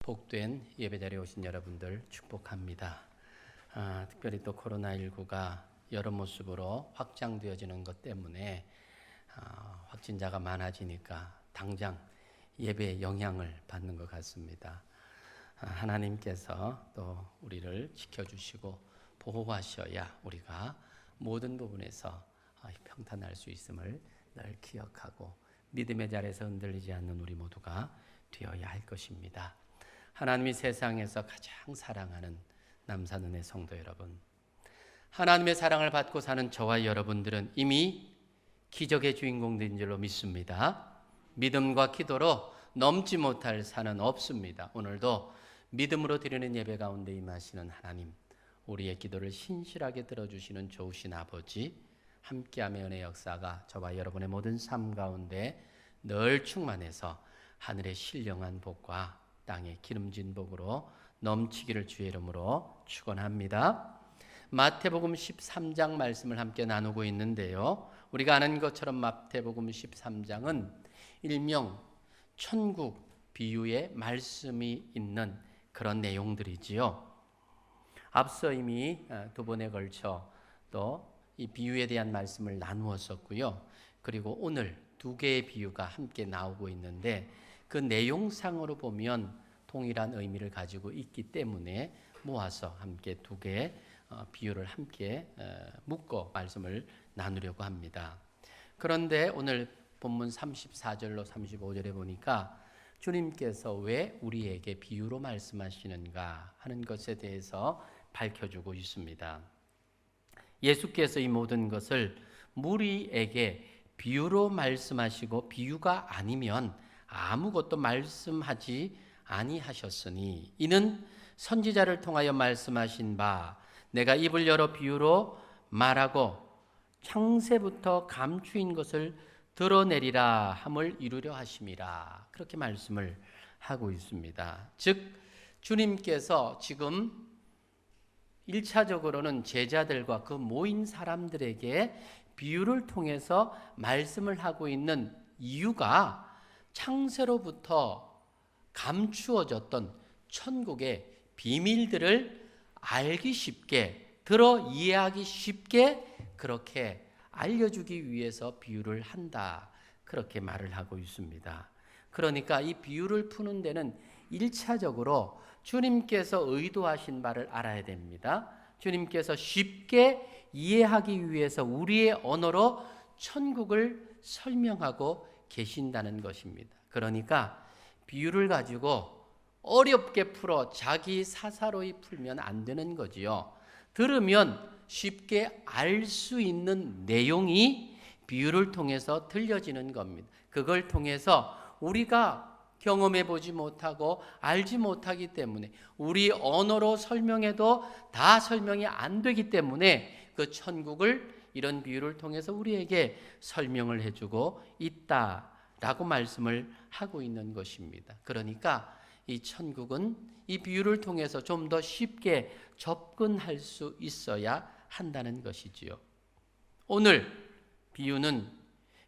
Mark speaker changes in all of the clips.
Speaker 1: 복된 예배자리에 오신 여러분들 축복합니다. 특별히 또 코로나19가 여러 모습으로 확장되어지는 것 때문에 확진자가 많아지니까 당장 예배에 영향을 받는 것 같습니다. 하나님께서 또 우리를 지켜주시고 보호하셔야 우리가 모든 부분에서 평탄할 수 있음을 늘 기억하고 믿음의 자리에서 흔들리지 않는 우리 모두가 되어야 할 것입니다. 하나님이 세상에서 가장 사랑하는 남산은혜 성도 여러분, 하나님의 사랑을 받고 사는 저와 여러분들은 이미 기적의 주인공들인 줄로 믿습니다. 믿음과 기도로 넘지 못할 산은 없습니다. 오늘도 믿음으로 드리는 예배 가운데 임하시는 하나님, 우리의 기도를 신실하게 들어주시는 좋으신 아버지, 함께함의 은혜 역사가 저와 여러분의 모든 삶 가운데 늘 충만해서 하늘의 신령한 복과 땅의 기름진 복으로 넘치기를 주의 이름으로 축원합니다. 마태복음 13장 말씀을 함께 나누고 있는데요, 우리가 아는 것처럼 마태복음 13장은 일명 천국 비유의 말씀이 있는 그런 내용들이지요. 앞서 이미 두 번에 걸쳐 또 이 비유에 대한 말씀을 나누었었고요. 그리고 오늘 두 개의 비유가 함께 나오고 있는데 그 내용상으로 보면 동일한 의미를 가지고 있기 때문에 모아서 함께 두 개의 비유를 함께 묶어 말씀을 나누려고 합니다. 그런데 오늘 본문 34절로 35절에 보니까 주님께서 왜 우리에게 비유로 말씀하시는가 하는 것에 대해서 밝혀주고 있습니다. 예수께서 이 모든 것을 무리에게 비유로 말씀하시고 비유가 아니면 아무것도 말씀하지 아니하셨으니 이는 선지자를 통하여 말씀하신 바 내가 입을 열어 비유로 말하고 창세부터 감추인 것을 드러내리라 함을 이루려 하심이라, 그렇게 말씀을 하고 있습니다. 즉 주님께서 지금 1차적으로는 제자들과 그 모인 사람들에게 비유를 통해서 말씀을 하고 있는 이유가 창세로부터 감추어졌던 천국의 비밀들을 알기 쉽게, 들어 이해하기 쉽게 그렇게 알려주기 위해서 비유를 한다, 그렇게 말을 하고 있습니다. 그러니까 이 비유를 푸는 데는 1차적으로 주님께서 의도하신 바를 알아야 됩니다. 주님께서 쉽게 이해하기 위해서 우리의 언어로 천국을 설명하고 계신다는 것입니다. 그러니까 비유를 가지고 어렵게 풀어 자기 사사로이 풀면 안 되는 거지요. 들으면 쉽게 알 수 있는 내용이 비유를 통해서 들려지는 겁니다. 그걸 통해서 우리가 경험해 보지 못하고 알지 못하기 때문에 우리 언어로 설명해도 다 설명이 안 되기 때문에 그 천국을 이런 비유를 통해서 우리에게 설명을 해주고 있다라고 말씀을 하고 있는 것입니다. 그러니까 이 천국은 이 비유를 통해서 좀 더 쉽게 접근할 수 있어야 한다는 것이지요. 오늘 비유는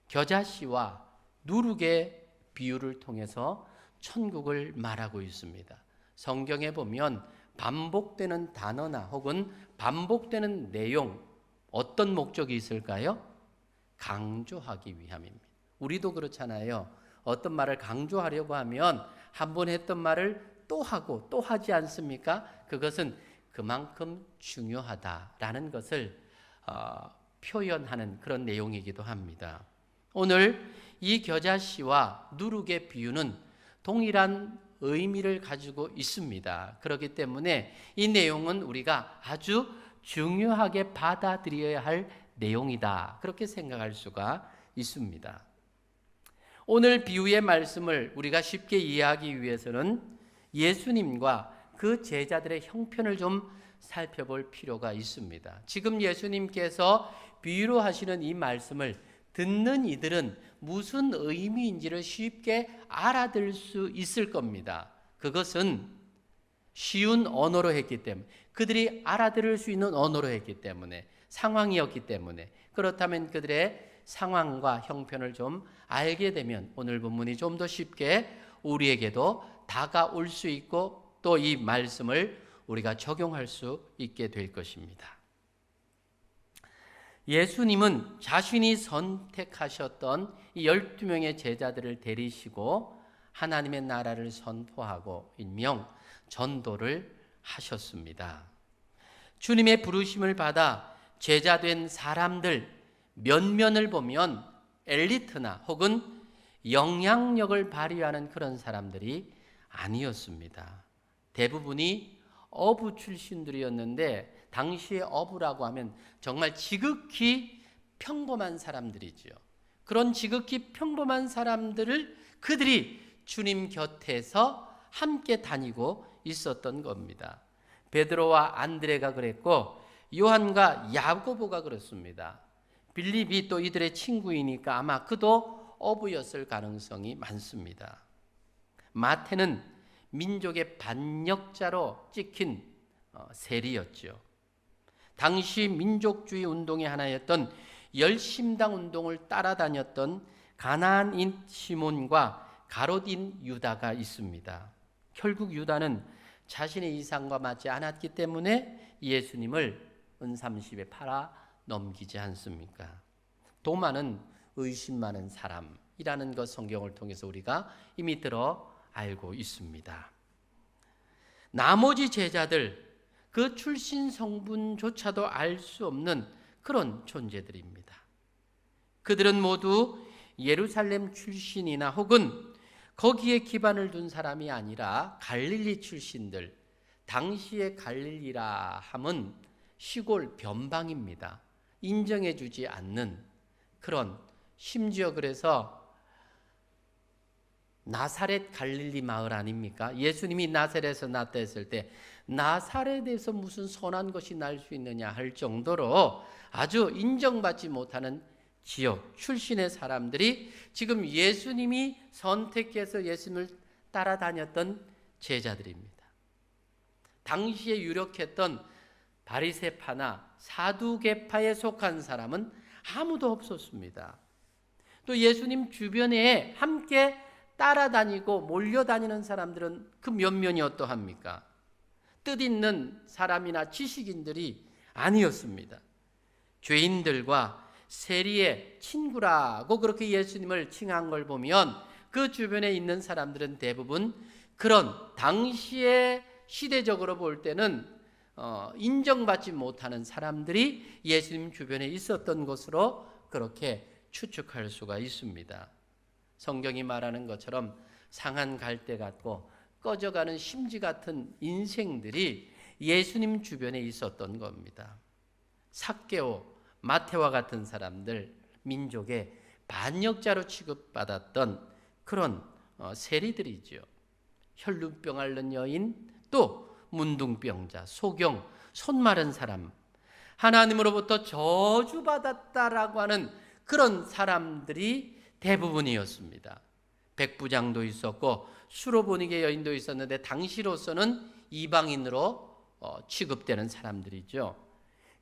Speaker 1: 겨자씨와 누룩의 비유를 통해서 천국을 말하고 있습니다. 성경에 보면 반복되는 단어나 혹은 반복되는 내용, 어떤 목적이 있을까요? 강조하기 위함입니다. 우리도 그렇잖아요. 어떤 말을 강조하려고 하면 한 번 했던 말을 또 하고 또 하지 않습니까? 그것은 그만큼 중요하다라는 것을 표현하는 그런 내용이기도 합니다. 오늘 이 겨자씨와 누룩의 비유는 동일한 의미를 가지고 있습니다. 그렇기 때문에 이 내용은 우리가 아주 중요하게 받아들여야 할 내용이다, 그렇게 생각할 수가 있습니다. 오늘 비유의 말씀을 우리가 쉽게 이해하기 위해서는 예수님과 그 제자들의 형편을 좀 살펴볼 필요가 있습니다. 지금 예수님께서 비유로 하시는 이 말씀을 듣는 이들은 무슨 의미인지를 쉽게 알아들 수 있을 겁니다. 그것은 쉬운 언어로 했기 때문에, 그들이 알아들을 수 있는 언어로 했기 때문에, 상황이었기 때문에, 그렇다면 그들의 상황과 형편을 좀 알게 되면 오늘 본문이 좀 더 쉽게 우리에게도 다가올 수 있고 또 이 말씀을 우리가 적용할 수 있게 될 것입니다. 예수님은 자신이 선택하셨던 이 12명의 제자들을 데리시고 하나님의 나라를 선포하고 일명 전도를 하셨습니다. 주님의 부르심을 받아 제자된 사람들 면면을 보면 엘리트나 혹은 영향력을 발휘하는 그런 사람들이 아니었습니다. 대부분이 어부 출신들이었는데 당시의 어부라고 하면 정말 지극히 평범한 사람들이지요. 그런 지극히 평범한 사람들을 그들이 주님 곁에서 함께 다니고 있었던 겁니다. 베드로와 안드레가 그랬고 요한과 야고보가 그렇습니다. 빌립이 또 이들의 친구이니까 아마 그도 어부였을 가능성이 많습니다. 마태는 민족의 반역자로 찍힌 세리였죠. 당시 민족주의 운동의 하나였던 열심당 운동을 따라다녔던 가나안인 시몬과 가롯인 유다가 있습니다. 결국 유다는 자신의 이상과 맞지 않았기 때문에 예수님을 은삼십에 팔아 넘기지 않습니까? 도마는 의심 많은 사람이라는 것 성경을 통해서 우리가 이미 들어 알고 있습니다. 나머지 제자들 그 출신 성분조차도 알 수 없는 그런 존재들입니다. 그들은 모두 예루살렘 출신이나 혹은 거기에 기반을 둔 사람이 아니라 갈릴리 출신들, 당시의 갈릴리라 함은 시골 변방입니다. 인정해 주지 않는 그런, 심지어 그래서 나사렛 갈릴리 마을 아닙니까? 예수님이 나사렛에서 났다 했을 때 나사렛에서 무슨 선한 것이 날 수 있느냐 할 정도로 아주 인정받지 못하는 지역 출신의 사람들이 지금 예수님이 선택해서 예수님을 따라다녔던 제자들입니다. 당시에 유력했던 바리새파나 사두개파에 속한 사람은 아무도 없었습니다. 또 예수님 주변에 함께 따라다니고 몰려다니는 사람들은 그 면면이 어떠합니까? 뜻있는 사람이나 지식인들이 아니었습니다. 죄인들과 세리의 친구라고 그렇게 예수님을 칭한 걸 보면 그 주변에 있는 사람들은 대부분 그런 당시에 시대적으로 볼 때는 인정받지 못하는 사람들이 예수님 주변에 있었던 것으로 그렇게 추측할 수가 있습니다. 성경이 말하는 것처럼 상한 갈대 같고 꺼져가는 심지 같은 인생들이 예수님 주변에 있었던 겁니다. 삭개오, 마태와 같은 사람들, 민족의 반역자로 취급받았던 그런 세리들이죠. 혈루병 앓는 여인, 또 문둥병자, 소경, 손 마른 사람, 하나님으로부터 저주받았다라고 하는 그런 사람들이 대부분이었습니다. 백부장도 있었고 수로보니게 여인도 있었는데 당시로서는 이방인으로 취급되는 사람들이죠.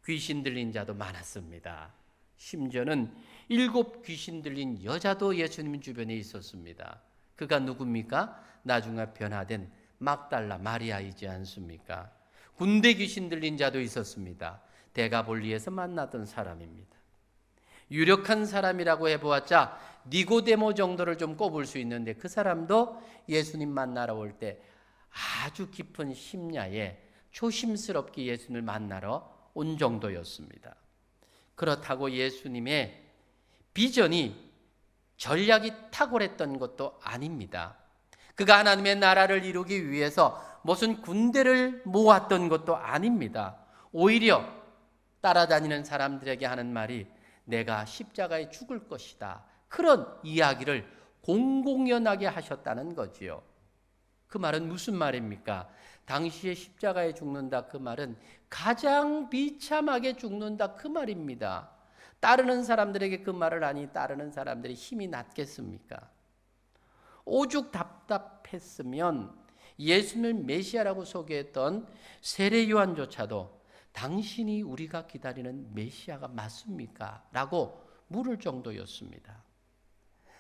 Speaker 1: 귀신 들린 자도 많았습니다. 심지어는 7 귀신 들린 여자도 예수님 주변에 있었습니다. 그가 누굽니까? 나중에 변화된 막달라 마리아이지 않습니까? 군대 귀신 들린 자도 있었습니다. 데가볼리에서 만났던 사람입니다. 유력한 사람이라고 해보았자 니고데모 정도를 좀 꼽을 수 있는데 그 사람도 예수님 만나러 올 때 아주 깊은 심야에 조심스럽게 예수님을 만나러 온 정도였습니다. 그렇다고 예수님의 비전이 전략이 탁월했던 것도 아닙니다. 그가 하나님의 나라를 이루기 위해서 무슨 군대를 모았던 것도 아닙니다. 오히려 따라다니는 사람들에게 하는 말이 내가 십자가에 죽을 것이다. 그런 이야기를 공공연하게 하셨다는 거지요. 그 말은 무슨 말입니까? 당시에 십자가에 죽는다 그 말은 가장 비참하게 죽는다 그 말입니다. 따르는 사람들에게 그 말을 하니 따르는 사람들이 힘이 났겠습니까? 오죽 답답했으면 예수님을 메시아라고 소개했던 세례 요한조차도 당신이 우리가 기다리는 메시아가 맞습니까? 라고 물을 정도였습니다.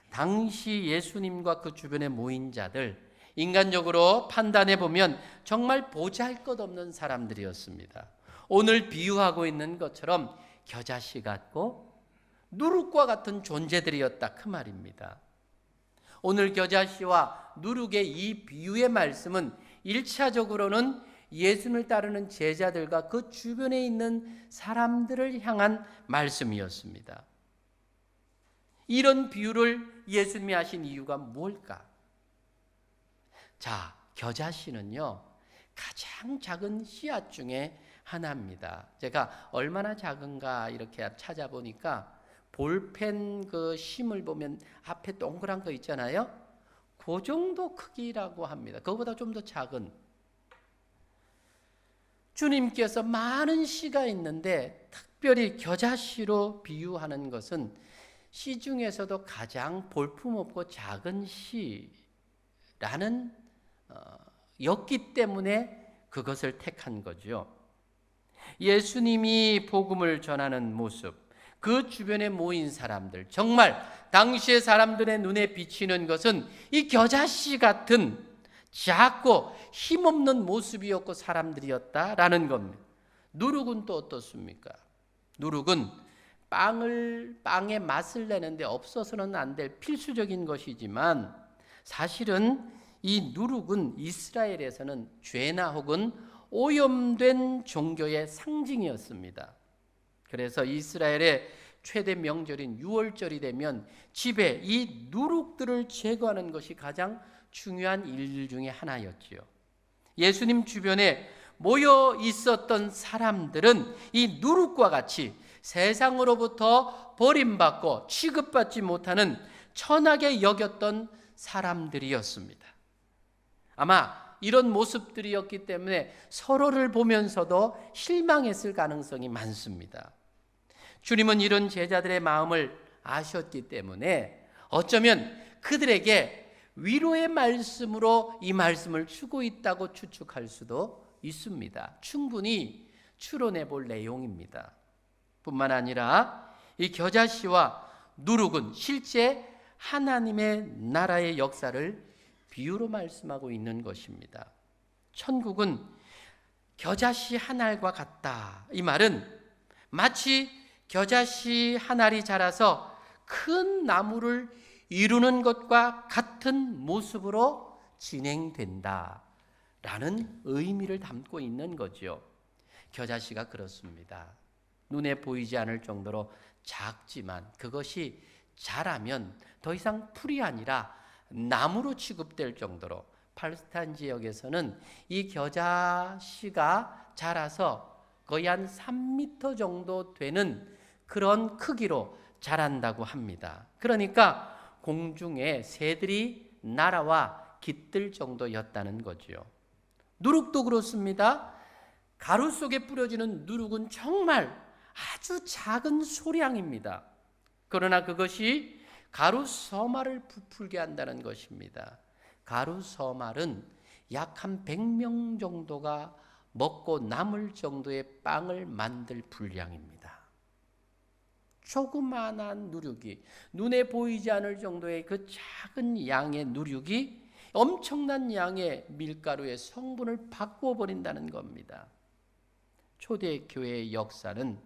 Speaker 1: 당시 예수님과 그 주변에 모인 자들 인간적으로 판단해 보면 정말 보잘것없는 사람들이었습니다. 오늘 비유하고 있는 것처럼 겨자씨 같고 누룩과 같은 존재들이었다 그 말입니다. 오늘 겨자씨와 누룩의 이 비유의 말씀은 1차적으로는 예수님을 따르는 제자들과 그 주변에 있는 사람들을 향한 말씀이었습니다. 이런 비유를 예수님이 하신 이유가 뭘까? 자, 겨자씨는요, 가장 작은 씨앗 중에 하나입니다. 제가 얼마나 작은가 이렇게 찾아보니까 볼펜 그 심을 보면 앞에 동그란 거 있잖아요. 그 정도 크기라고 합니다. 그거보다 좀 더 작은. 주님께서 많은 씨가 있는데 특별히 겨자씨로 비유하는 것은 씨 중에서도 가장 볼품없고 작은 씨라는 였기 때문에 그것을 택한 거죠. 예수님이 복음을 전하는 모습, 그 주변에 모인 사람들, 정말 당시의 사람들의 눈에 비치는 것은 이 겨자씨 같은 작고 힘없는 모습이었고 사람들이었다라는 겁니다. 누룩은 또 어떻습니까? 누룩은 빵의 맛을 내는데 없어서는 안 될 필수적인 것이지만 사실은 이 누룩은 이스라엘에서는 죄나 혹은 오염된 종교의 상징이었습니다. 그래서 이스라엘의 최대 명절인 유월절이 되면 집에 이 누룩들을 제거하는 것이 가장 중요한 일 중에 하나였지요. 예수님 주변에 모여 있었던 사람들은 이 누룩과 같이 세상으로부터 버림받고 취급받지 못하는 천하게 여겼던 사람들이었습니다. 아마 이런 모습들이었기 때문에 서로를 보면서도 실망했을 가능성이 많습니다. 주님은 이런 제자들의 마음을 아셨기 때문에 어쩌면 그들에게 위로의 말씀으로 이 말씀을 주고 있다고 추측할 수도 있습니다. 충분히 추론해 볼 내용입니다. 뿐만 아니라 이 겨자씨와 누룩은 실제 하나님의 나라의 역사를 비유로 말씀하고 있는 것입니다. 천국은 겨자씨 한 알과 같다. 이 말은 마치 겨자씨 한 알이 자라서 큰 나무를 이루는 것과 같은 모습으로 진행된다 라는 의미를 담고 있는 거죠. 겨자씨가 그렇습니다. 눈에 보이지 않을 정도로 작지만 그것이 자라면 더 이상 풀이 아니라 나무로 취급될 정도로 팔레스타인 지역에서는 이 겨자씨가 자라서 거의 한 3m 정도 되는 그런 크기로 자란다고 합니다. 그러니까 공중에 새들이 날아와 깃들 정도였다는 거죠. 누룩도 그렇습니다. 가루 속에 뿌려지는 누룩은 정말 아주 작은 소량입니다. 그러나 그것이 가루 서말을 부풀게 한다는 것입니다. 가루 서말은 약 한 100명 정도가 먹고 남을 정도의 빵을 만들 분량입니다. 조그마한 누룩이, 눈에 보이지 않을 정도의 그 작은 양의 누룩이 엄청난 양의 밀가루의 성분을 바꾸어 버린다는 겁니다. 초대교회의 역사는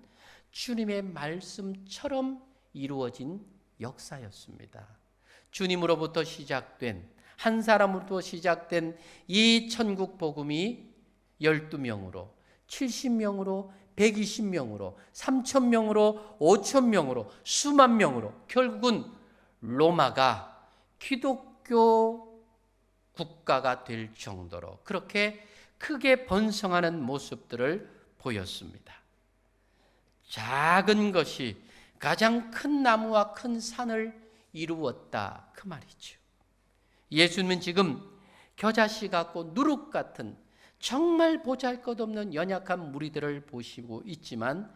Speaker 1: 주님의 말씀처럼 이루어진 역사였습니다. 주님으로부터 시작된, 한 사람으로부터 시작된 이 천국 복음이 12명으로, 70명으로, 120명으로, 3,000명으로, 5,000명으로, 수만 명으로 결국은 로마가 기독교 국가가 될 정도로 그렇게 크게 번성하는 모습들을 보였습니다. 작은 것이 가장 큰 나무와 큰 산을 이루었다 그 말이죠. 예수님은 지금 겨자씨 같고 누룩 같은 정말 보잘것없는 연약한 무리들을 보시고 있지만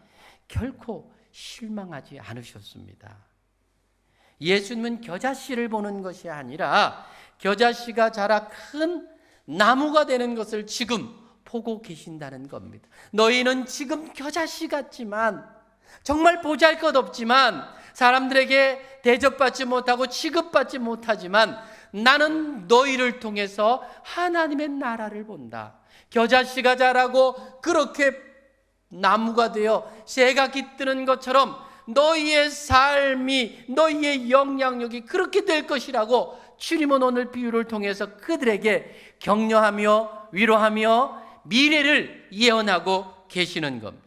Speaker 1: 결코 실망하지 않으셨습니다. 예수님은 겨자씨를 보는 것이 아니라 겨자씨가 자라 큰 나무가 되는 것을 지금 보고 계신다는 겁니다. 너희는 지금 겨자씨 같지만, 정말 보잘것없지만, 사람들에게 대접받지 못하고 취급받지 못하지만 나는 너희를 통해서 하나님의 나라를 본다. 겨자씨가 자라고 그렇게 나무가 되어 새가 깃드는 것처럼 너희의 삶이, 너희의 영향력이 그렇게 될 것이라고 주님은 오늘 비유를 통해서 그들에게 격려하며 위로하며 미래를 예언하고 계시는 겁니다.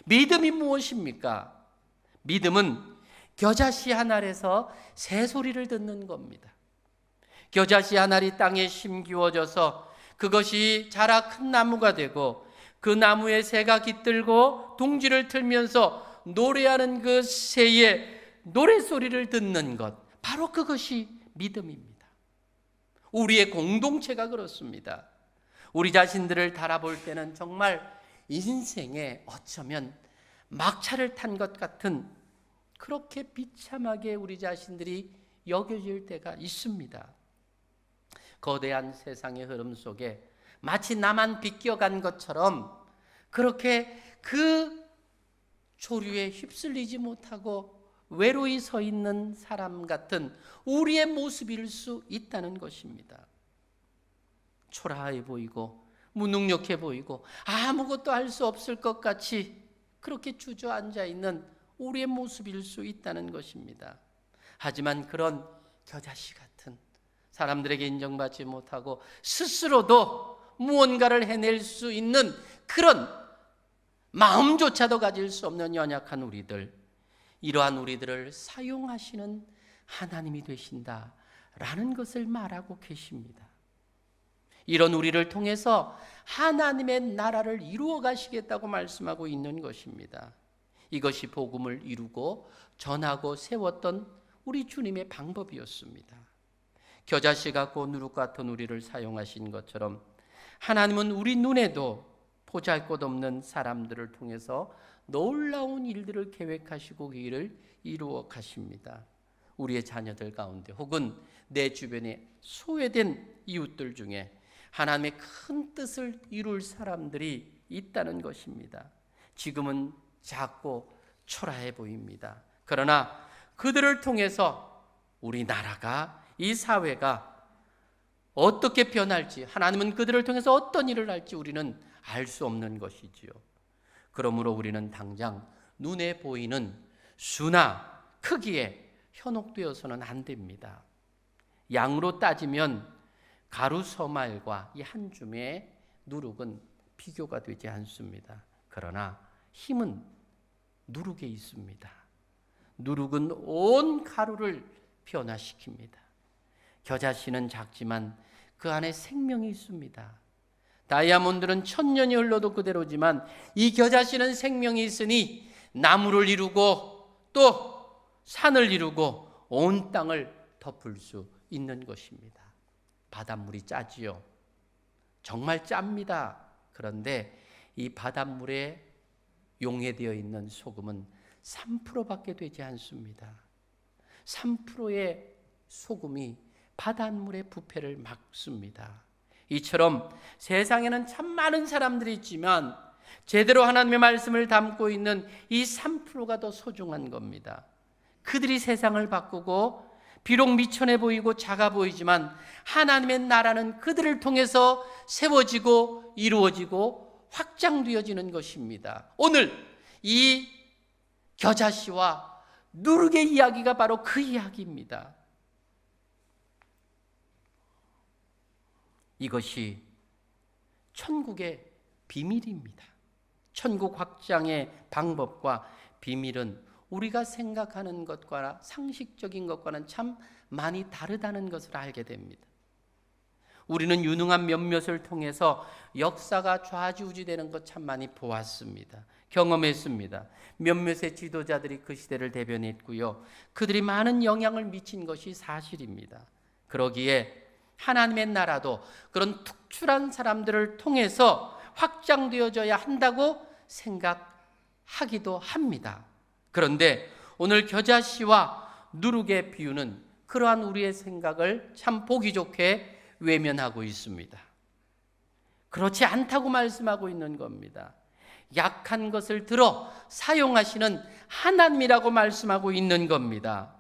Speaker 1: 믿음이 무엇입니까? 믿음은 겨자씨 한 알에서 새소리를 듣는 겁니다. 겨자씨 한 알이 땅에 심기워져서 그것이 자라 큰 나무가 되고 그 나무에 새가 깃들고 둥지를 틀면서 노래하는 그 새의 노래소리를 듣는 것, 바로 그것이 믿음입니다. 우리의 공동체가 그렇습니다. 우리 자신들을 달아볼 때는 정말 인생에 어쩌면 막차를 탄 것 같은 그렇게 비참하게 우리 자신들이 여겨질 때가 있습니다. 거대한 세상의 흐름 속에 마치 나만 비껴간 것처럼 그렇게 그 조류에 휩쓸리지 못하고 외로이 서 있는 사람 같은 우리의 모습일 수 있다는 것입니다. 초라해 보이고 무능력해 보이고 아무것도 할 수 없을 것 같이 그렇게 주저앉아 있는 우리의 모습일 수 있다는 것입니다. 하지만 그런 겨자씨 같은 사람들에게 인정받지 못하고 스스로도 무언가를 해낼 수 있는 그런 마음조차도 가질 수 없는 연약한 우리들, 이러한 우리들을 사용하시는 하나님이 되신다라는 것을 말하고 계십니다. 이런 우리를 통해서 하나님의 나라를 이루어 가시겠다고 말씀하고 있는 것입니다. 이것이 복음을 이루고 전하고 세웠던 우리 주님의 방법이었습니다. 겨자씨 같고 누룩 같은 우리를 사용하신 것처럼 하나님은 우리 눈에도 보잘것없는 사람들을 통해서 놀라운 일들을 계획하시고 그 일을 이루어 가십니다. 우리의 자녀들 가운데 혹은 내 주변에 소외된 이웃들 중에 하나님의 큰 뜻을 이룰 사람들이 있다는 것입니다. 지금은 작고 초라해 보입니다. 그러나 그들을 통해서 우리 나라가, 이 사회가 어떻게 변할지, 하나님은 그들을 통해서 어떤 일을 할지 우리는 알 수 없는 것이지요. 그러므로 우리는 당장 눈에 보이는 수나 크기에 현혹되어서는 안 됩니다. 양으로 따지면 가루 서말과 이 한 줌의 누룩은 비교가 되지 않습니다. 그러나 힘은 누룩에 있습니다. 누룩은 온 가루를 변화시킵니다. 겨자씨는 작지만 그 안에 생명이 있습니다. 다이아몬드는 1000년이 흘러도 그대로지만 이 겨자씨는 생명이 있으니 나무를 이루고 또 산을 이루고 온 땅을 덮을 수 있는 것입니다. 바닷물이 짜지요. 정말 짭니다. 그런데 이 바닷물에 용해되어 있는 소금은 3%밖에 되지 않습니다. 3%의 소금이 바닷물의 부패를 막습니다. 이처럼 세상에는 참 많은 사람들이 있지만 제대로 하나님의 말씀을 담고 있는 이 3%가 더 소중한 겁니다. 그들이 세상을 바꾸고 비록 미천해 보이고 작아 보이지만 하나님의 나라는 그들을 통해서 세워지고 이루어지고 확장되어지는 것입니다. 오늘 이 겨자씨와 누룩의 이야기가 바로 그 이야기입니다. 이것이 천국의 비밀입니다. 천국 확장의 방법과 비밀은 우리가 생각하는 것과 상식적인 것과는 참 많이 다르다는 것을 알게 됩니다. 우리는 유능한 몇몇을 통해서 역사가 좌지우지되는 것 참 많이 보았습니다. 경험했습니다. 몇몇의 지도자들이 그 시대를 대변했고요. 그들이 많은 영향을 미친 것이 사실입니다. 그러기에 하나님의 나라도 그런 특출한 사람들을 통해서 확장되어져야 한다고 생각하기도 합니다. 그런데 오늘 겨자씨와 누룩의 비유는 그러한 우리의 생각을 참 보기 좋게 외면하고 있습니다. 그렇지 않다고 말씀하고 있는 겁니다. 약한 것을 들어 사용하시는 하나님이라고 말씀하고 있는 겁니다.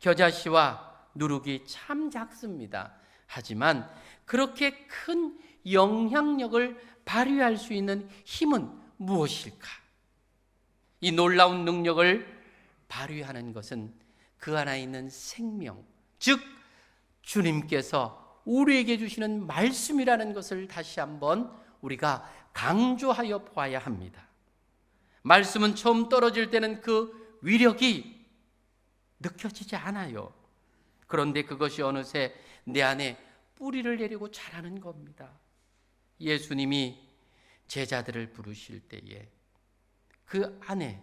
Speaker 1: 겨자씨와 누룩이 참 작습니다. 하지만 그렇게 큰 영향력을 발휘할 수 있는 힘은 무엇일까? 이 놀라운 능력을 발휘하는 것은 그 안에 있는 생명, 즉 주님께서 우리에게 주시는 말씀이라는 것을 다시 한번 우리가 강조하여 보아야 합니다. 말씀은 처음 떨어질 때는 그 위력이 느껴지지 않아요. 그런데 그것이 어느새 내 안에 뿌리를 내리고 자라는 겁니다. 예수님이 제자들을 부르실 때에 그 안에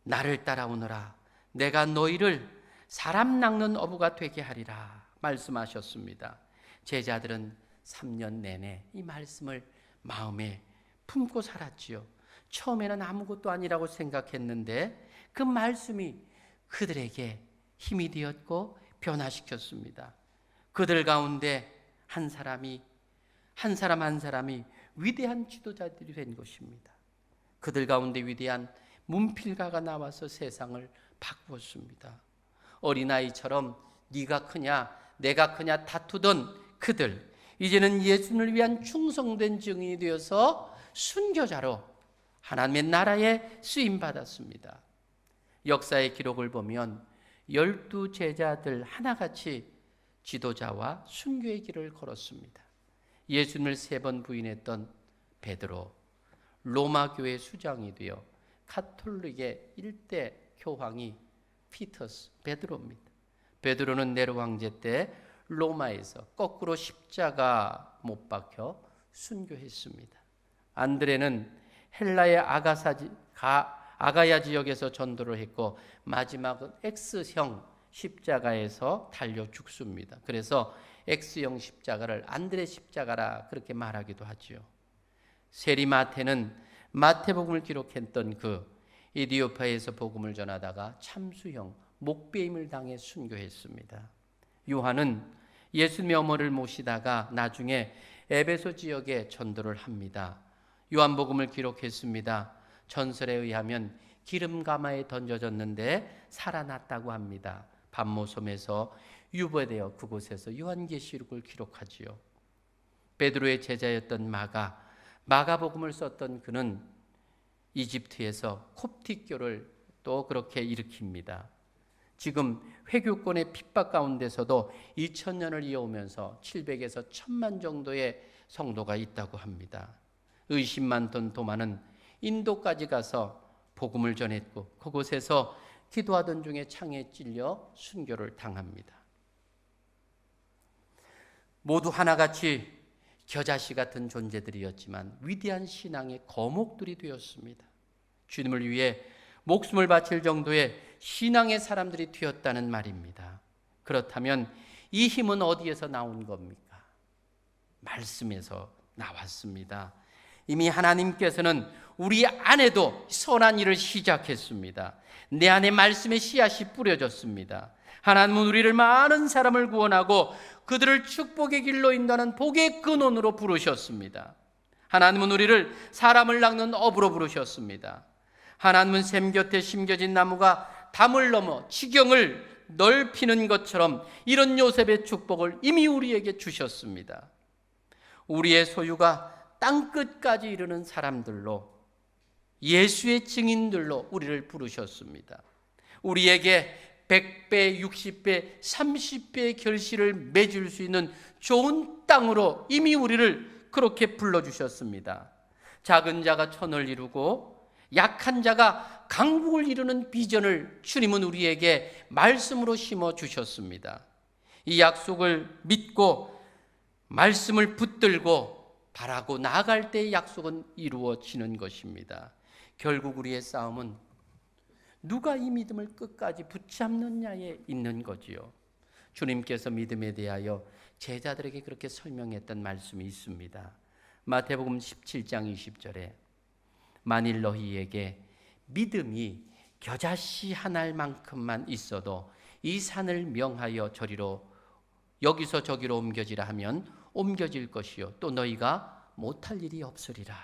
Speaker 1: 나를 따라오너라, 내가 너희를 사람 낚는 어부가 되게 하리라 말씀하셨습니다. 제자들은 3년 내내 이 말씀을 마음에 품고 살았지요. 처음에는 아무것도 아니라고 생각했는데 그 말씀이 그들에게 힘이 되었고 변화시켰습니다. 그들 가운데 한 사람 한 사람이 위대한 지도자들이 된 것입니다. 그들 가운데 위대한 문필가가 나와서 세상을 바꾸었습니다. 어린아이처럼 네가 크냐 내가 크냐 다투던 그들, 이제는 예수를 위한 충성된 증인이 되어서 순교자로 하나님의 나라에 쓰임받았습니다. 역사의 기록을 보면 12 제자들 하나같이 지도자와 순교의 길을 걸었습니다. 예수님을 3번 부인했던 베드로, 로마 교회 수장이 되어 가톨릭의 일대 교황이 피터스, 베드로입니다. 베드로는 네로 황제 때 로마에서 거꾸로 십자가 못 박혀 순교했습니다. 안드레는 헬라의 아가야 지역에서 전도를 했고 마지막은 X형 십자가에서 달려 죽습니다. 그래서 X형 십자가를 안드레 십자가라 그렇게 말하기도 하지요. 세리마테는 마태복음을 기록했던 그 이디오파에서 복음을 전하다가 참수형 목베임을 당해 순교했습니다. 요한은 예수님의 어머니를 모시다가 나중에 에베소 지역에 전도를 합니다. 요한복음을 기록했습니다. 전설에 의하면 기름 가마에 던져졌는데 살아났다고 합니다. 반모섬에서 유배되어 그곳에서 요한계시록을 기록하지요. 베드로의 제자였던 마가복음을 썼던 그는 이집트에서 콥틱교를 또 그렇게 일으킵니다. 지금 회교권의 핍박 가운데서도 2000년을 이어오면서 700에서 1000만 정도의 성도가 있다고 합니다. 의심 많던 도마는 인도까지 가서 복음을 전했고 그곳에서 기도하던 중에 창에 찔려 순교를 당합니다. 모두 하나같이 겨자씨 같은 존재들이었지만 위대한 신앙의 거목들이 되었습니다. 주님을 위해 목숨을 바칠 정도의 신앙의 사람들이 되었다는 말입니다. 그렇다면 이 힘은 어디에서 나온 겁니까? 말씀에서 나왔습니다. 이미 하나님께서는 우리 안에도 선한 일을 시작했습니다. 내 안에 말씀의 씨앗이 뿌려졌습니다. 하나님은 우리를 많은 사람을 구원하고 그들을 축복의 길로 인도하는 복의 근원으로 부르셨습니다. 하나님은 우리를 사람을 낚는 어부로 부르셨습니다. 하나님은 샘 곁에 심겨진 나무가 담을 넘어 지경을 넓히는 것처럼 이런 요셉의 축복을 이미 우리에게 주셨습니다. 우리의 소유가 땅끝까지 이르는 사람들로, 예수의 증인들로 우리를 부르셨습니다. 우리에게 100배, 60배, 30배의 결실을 맺을 수 있는 좋은 땅으로 이미 우리를 그렇게 불러주셨습니다. 작은 자가 천을 이루고 약한 자가 강국을 이루는 비전을 주님은 우리에게 말씀으로 심어주셨습니다. 이 약속을 믿고 말씀을 붙들고 바라고 나아갈 때의 약속은 이루어지는 것입니다. 결국 우리의 싸움은 누가 이 믿음을 끝까지 붙잡느냐에 있는 거지요. 주님께서 믿음에 대하여 제자들에게 그렇게 설명했던 말씀이 있습니다. 마태복음 17장 20절에 만일 너희에게 믿음이 겨자씨 한 알만큼만 있어도 이 산을 명하여 저리로 여기서 저기로 옮겨지라 하면 옮겨질 것이요 또 너희가 못할 일이 없으리라.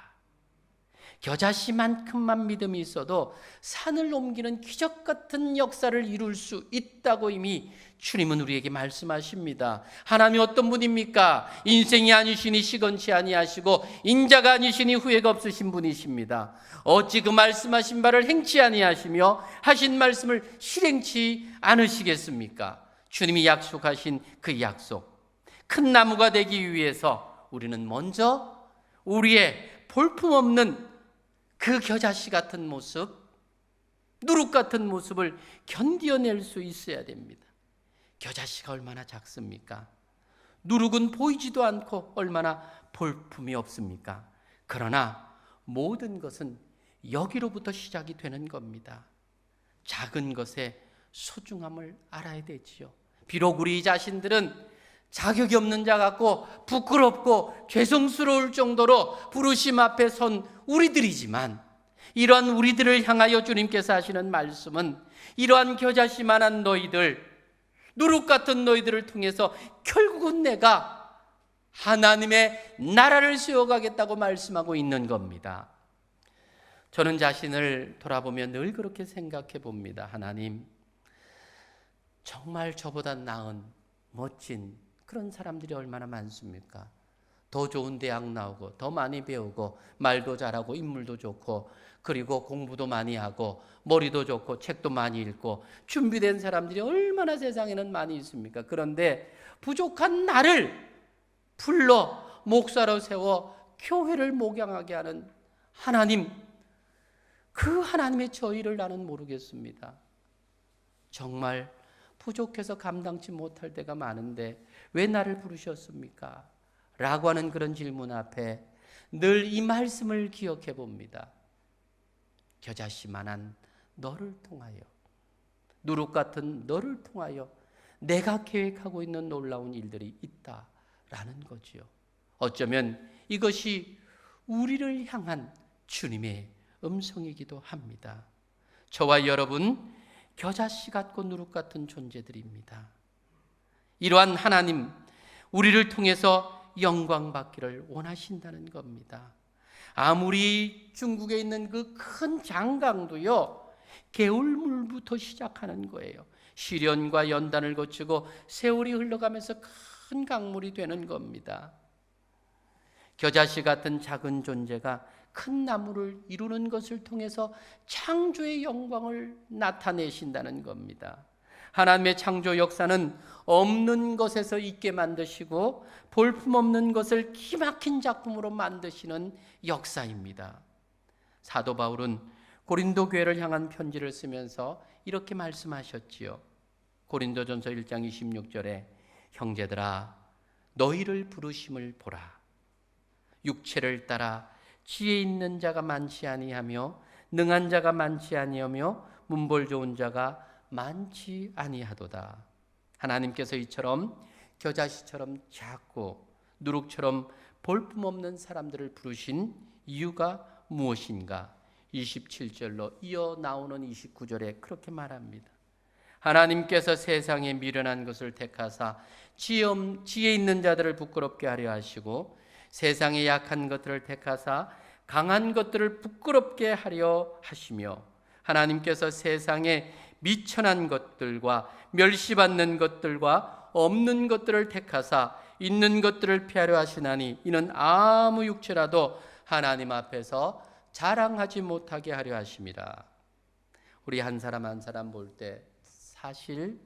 Speaker 1: 겨자씨만큼만 믿음이 있어도 산을 옮기는 기적 같은 역사를 이룰 수 있다고 이미 주님은 우리에게 말씀하십니다. 하나님이 어떤 분입니까? 인생이 아니시니 시건치 아니하시고 인자가 아니시니 후회가 없으신 분이십니다. 어찌 그 말씀하신 바를 행치 아니하시며 하신 말씀을 실행치 않으시겠습니까? 주님이 약속하신 그 약속, 큰 나무가 되기 위해서 우리는 먼저 우리의 볼품없는 그 겨자씨 같은 모습, 누룩 같은 모습을 견뎌낼 수 있어야 됩니다. 겨자씨가 얼마나 작습니까? 누룩은 보이지도 않고 얼마나 볼품이 없습니까? 그러나 모든 것은 여기로부터 시작이 되는 겁니다. 작은 것의 소중함을 알아야 되지요. 비록 우리 자신들은 자격이 없는 자 같고 부끄럽고 죄송스러울 정도로 부르심 앞에 선 우리들이지만, 이러한 우리들을 향하여 주님께서 하시는 말씀은 이러한 겨자씨만한 너희들, 누룩 같은 너희들을 통해서 결국은 내가 하나님의 나라를 세워가겠다고 말씀하고 있는 겁니다. 저는 자신을 돌아보며 늘 그렇게 생각해 봅니다. 하나님, 정말 저보다 나은 멋진 그런 사람들이 얼마나 많습니까? 더 좋은 대학 나오고 더 많이 배우고 말도 잘하고 인물도 좋고 그리고 공부도 많이 하고 머리도 좋고 책도 많이 읽고 준비된 사람들이 얼마나 세상에는 많이 있습니까? 그런데 부족한 나를 불러 목사로 세워 교회를 목양하게 하는 하나님, 그 하나님의 저희를 나는 모르겠습니다. 정말 부족해서 감당치 못할 때가 많은데 왜 나를 부르셨습니까? 라고 하는 그런 질문 앞에 늘 이 말씀을 기억해 봅니다. 겨자씨만한 너를 통하여, 누룩 같은 너를 통하여 내가 계획하고 있는 놀라운 일들이 있다라는 거지요. 어쩌면 이것이 우리를 향한 주님의 음성이기도 합니다. 저와 여러분, 겨자씨 같고 누룩 같은 존재들입니다. 이러한 하나님, 우리를 통해서 영광 받기를 원하신다는 겁니다. 아무리 중국에 있는 그 큰 장강도요, 개울물부터 시작하는 거예요. 시련과 연단을 거치고 세월이 흘러가면서 큰 강물이 되는 겁니다. 겨자씨 같은 작은 존재가 큰 나무를 이루는 것을 통해서 창조의 영광을 나타내신다는 겁니다. 하나님의 창조 역사는 없는 것에서 있게 만드시고 볼품없는 것을 기막힌 작품으로 만드시는 역사입니다. 사도 바울은 고린도 교회를 향한 편지를 쓰면서 이렇게 말씀하셨지요. 고린도전서 1장 26절에 형제들아, 너희를 부르심을 보라. 육체를 따라 지혜 있는 자가 많지 아니하며 능한 자가 많지 아니하며 문벌 좋은 자가 많지 아니하도다. 하나님께서 이처럼 겨자씨처럼 작고 누룩처럼 볼품없는 사람들을 부르신 이유가 무엇인가? 27절로 이어 나오는 29절에 그렇게 말합니다. 하나님께서 세상에 미련한 것을 택하사 지혜 있는 자들을 부끄럽게 하려 하시고 세상에 약한 것들을 택하사 강한 것들을 부끄럽게 하려 하시며 하나님께서 세상에 미천한 것들과 멸시받는 것들과 없는 것들을 택하사 있는 것들을 피하려 하시나니 이는 아무 육체라도 하나님 앞에서 자랑하지 못하게 하려 하심이라. 우리 한 사람 한 사람 볼 때 사실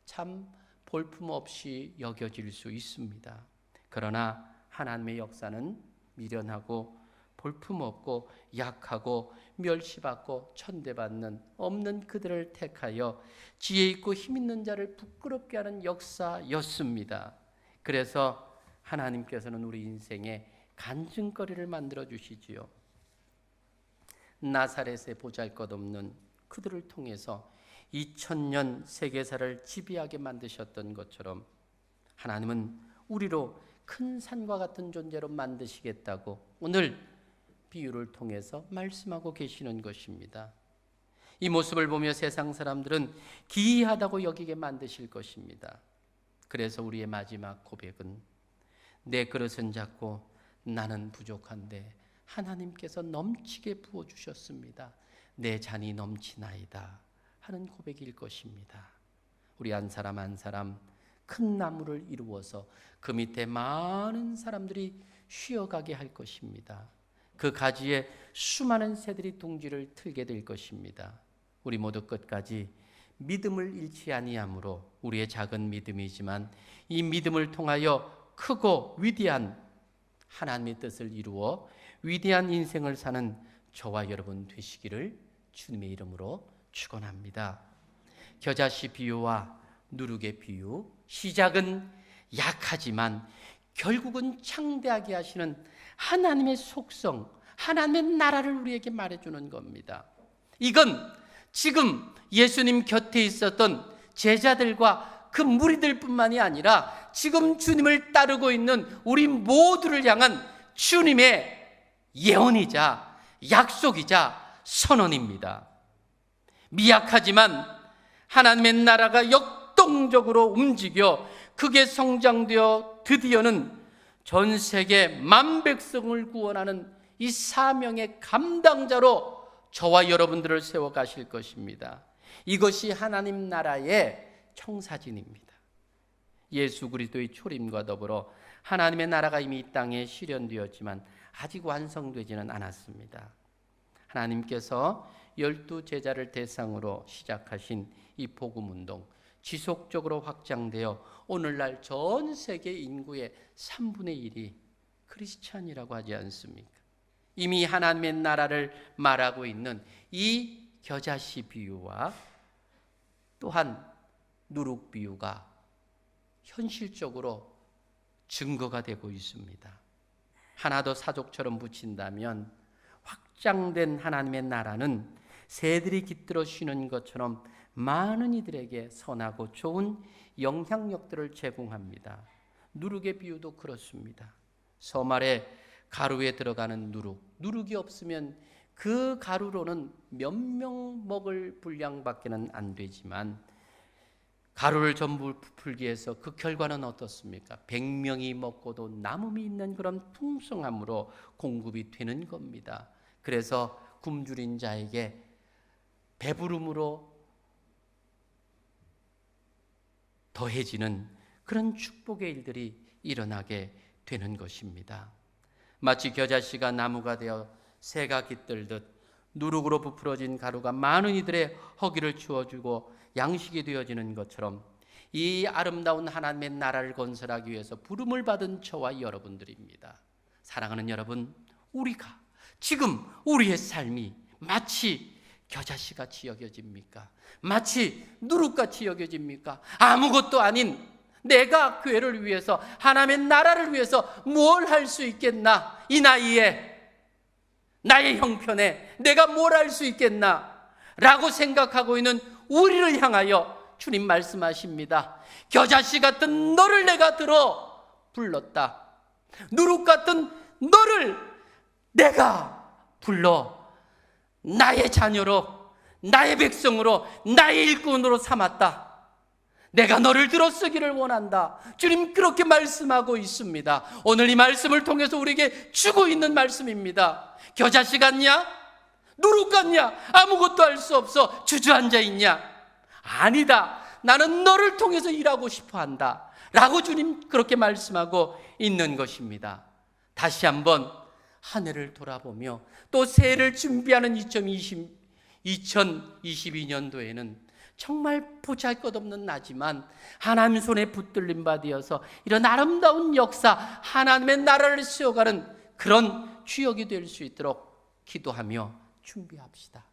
Speaker 1: 참 볼품없이 여겨질 수 있습니다. 그러나 하나님의 역사는 미련하고 볼품없고 약하고 멸시받고 천대받는 없는 그들을 택하여 지혜 있고 힘 있는 자를 부끄럽게 하는 역사였습니다. 그래서 하나님께서는 우리 인생에 간증거리를 만들어 주시지요. 나사렛의 보잘것없는 그들을 통해서 2000년 세계사를 지배하게 만드셨던 것처럼 하나님은 우리로 큰 산과 같은 존재로 만드시겠다고 오늘 비유를 통해서 말씀하고 계시는 것입니다. 이 모습을 보며 세상 사람들은 기이하다고 여기게 만드실 것입니다. 그래서 우리의 마지막 고백은 내 그릇은 작고 나는 부족한데 하나님께서 넘치게 부어주셨습니다. 내 잔이 넘치나이다 하는 고백일 것입니다. 우리 한 사람 한 사람 큰 나무를 이루어서 그 밑에 많은 사람들이 쉬어가게 할 것입니다. 그 가지에 수많은 새들이 둥지를 틀게 될 것입니다. 우리 모두 끝까지 믿음을 잃지 아니함으로 우리의 작은 믿음이지만 이 믿음을 통하여 크고 위대한 하나님의 뜻을 이루어 위대한 인생을 사는 저와 여러분 되시기를 주님의 이름으로 축원합니다. 겨자씨 비유와 누룩의 비유, 시작은 약하지만 결국은 창대하게 하시는 하나님의 속성, 하나님의 나라를 우리에게 말해주는 겁니다. 이건 지금 예수님 곁에 있었던 제자들과 그 무리들뿐만이 아니라 지금 주님을 따르고 있는 우리 모두를 향한 주님의 예언이자 약속이자 선언입니다. 미약하지만 하나님의 나라가 역동적으로 움직여 크게 성장되어 드디어는 전 세계 만 백성을 구원하는 이 사명의 감당자로 저와 여러분들을 세워 가실 것입니다. 이것이 하나님 나라의 청사진입니다. 예수 그리스도의 초림과 더불어 하나님의 나라가 이미 이 땅에 실현되었지만 아직 완성되지는 않았습니다. 하나님께서 12 제자를 대상으로 시작하신 이 복음운동, 지속적으로 확장되어 오늘날 전 세계 인구의 3분의 1이 크리스찬이라고 하지 않습니까? 이미 하나님의 나라를 말하고 있는 이 겨자씨 비유와 또한 누룩 비유가 현실적으로 증거가 되고 있습니다. 하나 더 사족처럼 붙인다면 확장된 하나님의 나라는 새들이 깃들어 쉬는 것처럼 많은 이들에게 선하고 좋은 영향력들을 제공합니다. 누룩의 비유도 그렇습니다. 섬 아래 가루에 들어가는 누룩이 없으면 그 가루로는 몇 명 먹을 분량밖에는 안 되지만 가루를 전부 부풀기 위해서 그 결과는 어떻습니까? 100명이 먹고도 남음이 있는 그런 풍성함으로 공급이 되는 겁니다. 그래서 굶주린 자에게 배부름으로 더해지는 그런 축복의 일들이 일어나게 되는 것입니다. 마치 겨자씨가 나무가 되어 새가 깃들듯 누룩으로 부풀어진 가루가 많은 이들의 허기를 주어주고 양식이 되어지는 것처럼 이 아름다운 하나님의 나라를 건설하기 위해서 부름을 받은 저와 여러분들입니다. 사랑하는 여러분, 우리가 지금 우리의 삶이 마치 겨자씨같이 여겨집니까? 마치 누룩같이 여겨집니까? 아무것도 아닌 내가 교회를 위해서 하나님의 나라를 위해서 뭘 할 수 있겠나? 이 나이에 나의 형편에 내가 뭘 할 수 있겠나? 라고 생각하고 있는 우리를 향하여 주님 말씀하십니다. 겨자씨 같은 너를 내가 들어 불렀다. 누룩 같은 너를 내가 불러 나의 자녀로, 나의 백성으로, 나의 일꾼으로 삼았다. 내가 너를 들어 쓰기를 원한다. 주님 그렇게 말씀하고 있습니다. 오늘 이 말씀을 통해서 우리에게 주고 있는 말씀입니다. 겨자씨 같냐? 누룩 같냐? 아무것도 할 수 없어 주저앉아 있냐? 아니다. 나는 너를 통해서 일하고 싶어 한다. 라고 주님 그렇게 말씀하고 있는 것입니다. 다시 한번 한 해를 돌아보며 또 새해를 준비하는 2022년도에는 정말 보잘것없는 나지만 하나님 손에 붙들림 받으어서 이런 아름다운 역사, 하나님의 나라를 세워가는 그런 주역이 될 수 있도록 기도하며 준비합시다.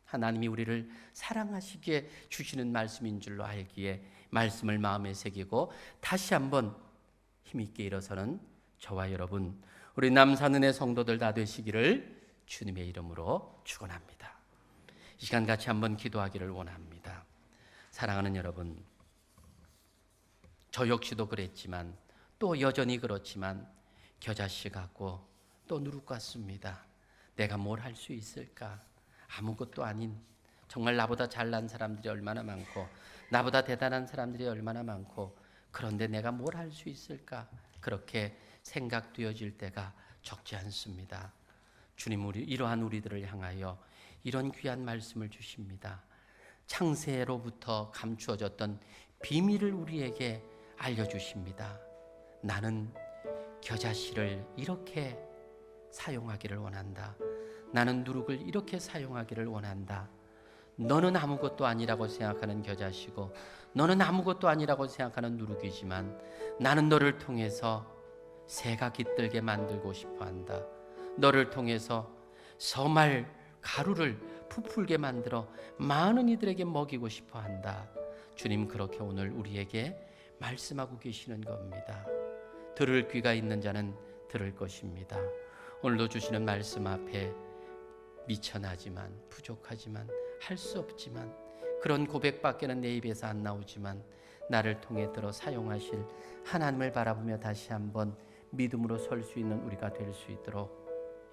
Speaker 1: 하나님이 우리를 사랑하시기에 주시는 말씀인 줄로 알기에 말씀을 마음에 새기고 다시 한번 힘있게 일어서는 저와 여러분, 우리 남산은혜 성도들 다 되시기를 주님의 이름으로 축원합니다. 이 시간 같이 한번 기도하기를 원합니다. 사랑하는 여러분, 저 역시도 그랬지만 또 여전히 그렇지만 겨자씨 같고 또 누룩 같습니다. 내가 뭘 할 수 있을까? 아무것도 아닌, 정말 나보다 잘난 사람들이 얼마나 많고 나보다 대단한 사람들이 얼마나 많고, 그런데 내가 뭘 할 수 있을까? 그렇게 생각되어질 때가 적지 않습니다. 주님, 이러한 우리들을 향하여 이런 귀한 말씀을 주십니다. 창세로부터 감추어졌던 비밀을 우리에게 알려주십니다. 나는 겨자씨를 이렇게 사용하기를 원한다. 나는 누룩을 이렇게 사용하기를 원한다. 너는 아무것도 아니라고 생각하는 겨자씨고 너는 아무것도 아니라고 생각하는 누룩이지만 나는 너를 통해서 새가 깃들게 만들고 싶어한다. 너를 통해서 서말 가루를 부풀게 만들어 많은 이들에게 먹이고 싶어한다. 주님, 그렇게 오늘 우리에게 말씀하고 계시는 겁니다. 들을 귀가 있는 자는 들을 것입니다. 오늘도 주시는 말씀 앞에 미천하지만 부족하지만 할 수 없지만 그런 고백밖에는 내 입에서 안 나오지만 나를 통해 들어 사용하실 하나님을 바라보며 다시 한번 믿음으로 설 수 있는 우리가 될 수 있도록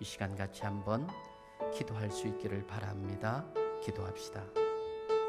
Speaker 1: 이 시간 같이 한번 기도할 수 있기를 바랍니다. 기도합시다.